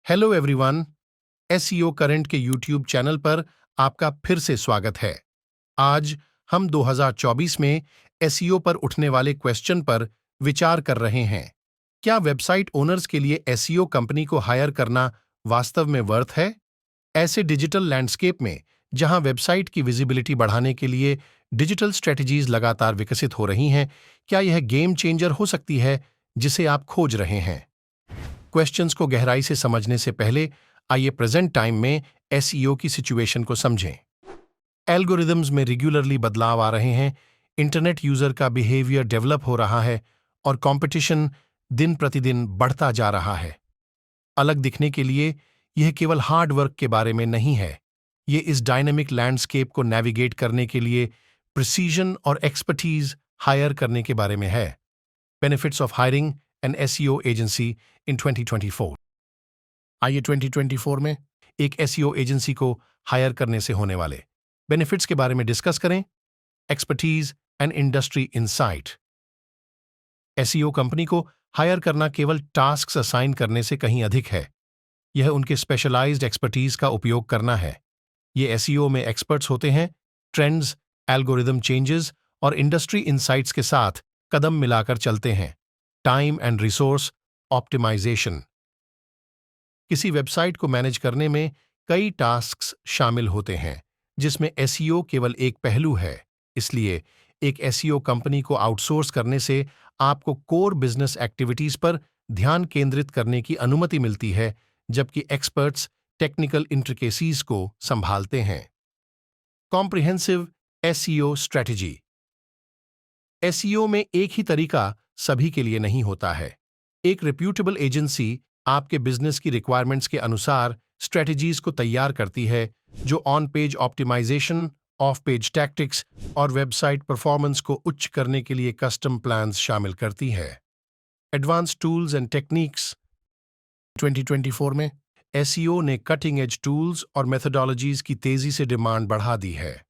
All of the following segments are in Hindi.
हेलो एवरीवन, एसईओ करंट के यूट्यूब चैनल पर आपका फिर से स्वागत है। आज हम 2024 में एसईओ पर उठने वाले क्वेश्चन पर विचार कर रहे हैं। क्या वेबसाइट ओनर्स के लिए एसईओ कंपनी को हायर करना वास्तव में वर्थ है? ऐसे डिजिटल लैंडस्केप में जहां वेबसाइट की विजिबिलिटी बढ़ाने के लिए डिजिटल स्ट्रेटजीज लगातार विकसित हो रही हैं, क्या यह गेम चेंजर हो सकती है जिसे आप खोज रहे हैं? क्वेश्चंस को गहराई से समझने से पहले आइए प्रेजेंट टाइम में एसईओ की सिचुएशन को समझें। एल्गोरिदम्स में रेगुलरली बदलाव आ रहे हैं, इंटरनेट यूजर का बिहेवियर डेवलप हो रहा है और कंपटीशन दिन प्रतिदिन बढ़ता जा रहा है। अलग दिखने के लिए यह केवल हार्ड वर्क के बारे में नहीं है, ये इस डायनेमिक लैंडस्केप को नेविगेट करने के लिए प्रिसीजन और एक्सपर्टीज हायर करने के बारे में है। Benefits of hiring an SEO agency in 2024। आइए 2024 में एक एसईओ एजेंसी को हायर करने से होने वाले बेनिफिट्स के बारे में डिस्कस करें। Expertise and industry insight. SEO company को हायर करना केवल टास्क असाइन करने से कहीं अधिक है। यह उनके स्पेशलाइज्ड एक्सपर्टीज का उपयोग करना है। ये एसईओ में एक्सपर्ट्स होते हैं, ट्रेंड्स, एल्गोरिदम चेंजेस और इंडस्ट्री इनसाइट्स के साथ कदम मिलाकर चलते हैं। Time and resource optimisation. किसी वेबसाइट को मैनेज करने में कई टास्क्स शामिल होते हैं, जिसमें एसईओ केवल एक पहलू है। इसलिए एक एसईओ कंपनी को आउटसोर्स करने से आपको कोर बिजनेस एक्टिविटीज पर ध्यान केंद्रित करने की अनुमति मिलती है, जबकि एक्सपर्ट्स टेक्निकल इंट्रिकेसीज को संभालते हैं। Comprehensive SEO strategy. एसईओ में एक ही तरीका सभी के लिए नहीं होता है। एक रिप्यूटेबल एजेंसी आपके बिजनेस की रिक्वायरमेंट्स के अनुसार स्ट्रेटजीज को तैयार करती है, जो on page optimisation, off page tactics और वेबसाइट परफॉर्मेंस को उच्च करने के लिए कस्टम प्लान्स शामिल करती है। Advance tools and techniques. 2024 में एसईओ ने कटिंग एज टूल्स और मेथोडोलॉजीज की तेजी से डिमांड बढ़ा दी है।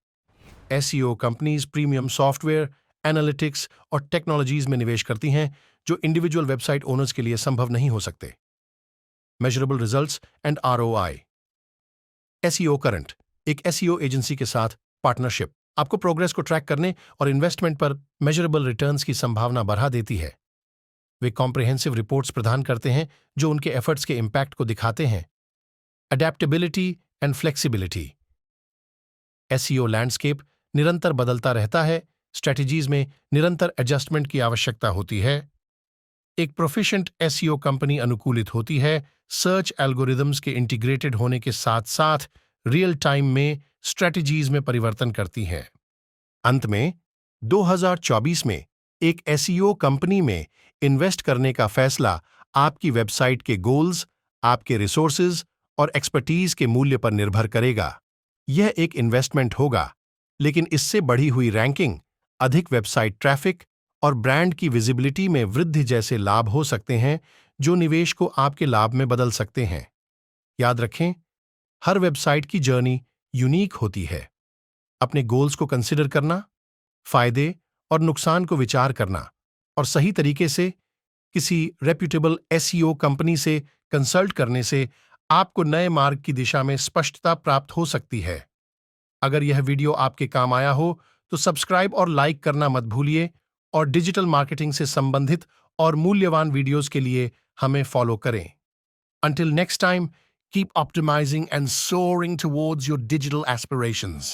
SEO companies premium software, analytics और टेक्नोलॉजीज में निवेश करती हैं, जो इंडिविजुअल वेबसाइट ओनर्स के लिए संभव नहीं हो सकते। Measurable results and ROI. SEO current एक एसईओ एजेंसी के साथ पार्टनरशिप आपको प्रोग्रेस को ट्रैक करने और इन्वेस्टमेंट पर मेजरेबल रिटर्न्स की संभावना बढ़ा देती है। वे कॉम्प्रिहेंसिव रिपोर्ट्स प्रदान करते हैं जो उनके एफर्ट्स के इम्पैक्ट को दिखाते हैं। Adaptability and flexibility. SEO landscape निरंतर बदलता रहता है, स्ट्रेटजीज में निरंतर एडजस्टमेंट की आवश्यकता होती है। एक प्रोफिशिएंट एसईओ कंपनी अनुकूलित होती है, सर्च एल्गोरिदम्स के इंटीग्रेटेड होने के साथ साथ रियल टाइम में स्ट्रेटजीज में परिवर्तन करती है। अंत में 2024 में एक एसईओ कंपनी में इन्वेस्ट करने का फैसला आपकी वेबसाइट के गोल्स, आपके रिसोर्सेज और एक्सपर्टीज के मूल्य पर निर्भर करेगा। यह एक इन्वेस्टमेंट होगा, लेकिन इससे बढ़ी हुई रैंकिंग, अधिक वेबसाइट ट्रैफिक और ब्रांड की विजिबिलिटी में वृद्धि जैसे लाभ हो सकते हैं, जो निवेश को आपके लाभ में बदल सकते हैं। याद रखें, हर वेबसाइट की जर्नी यूनिक होती है। अपने गोल्स को कंसिडर करना, फायदे और नुकसान को विचार करना और सही तरीके से किसी रेप्यूटेबल एसईओ कंपनी से कंसल्ट करने से आपको नए मार्ग की दिशा में स्पष्टता प्राप्त हो सकती है। अगर यह वीडियो आपके काम आया हो तो सब्सक्राइब और लाइक करना मत भूलिए और डिजिटल मार्केटिंग से संबंधित और मूल्यवान वीडियोस के लिए हमें फॉलो करें। Until next time, keep optimizing and soaring towards your digital aspirations.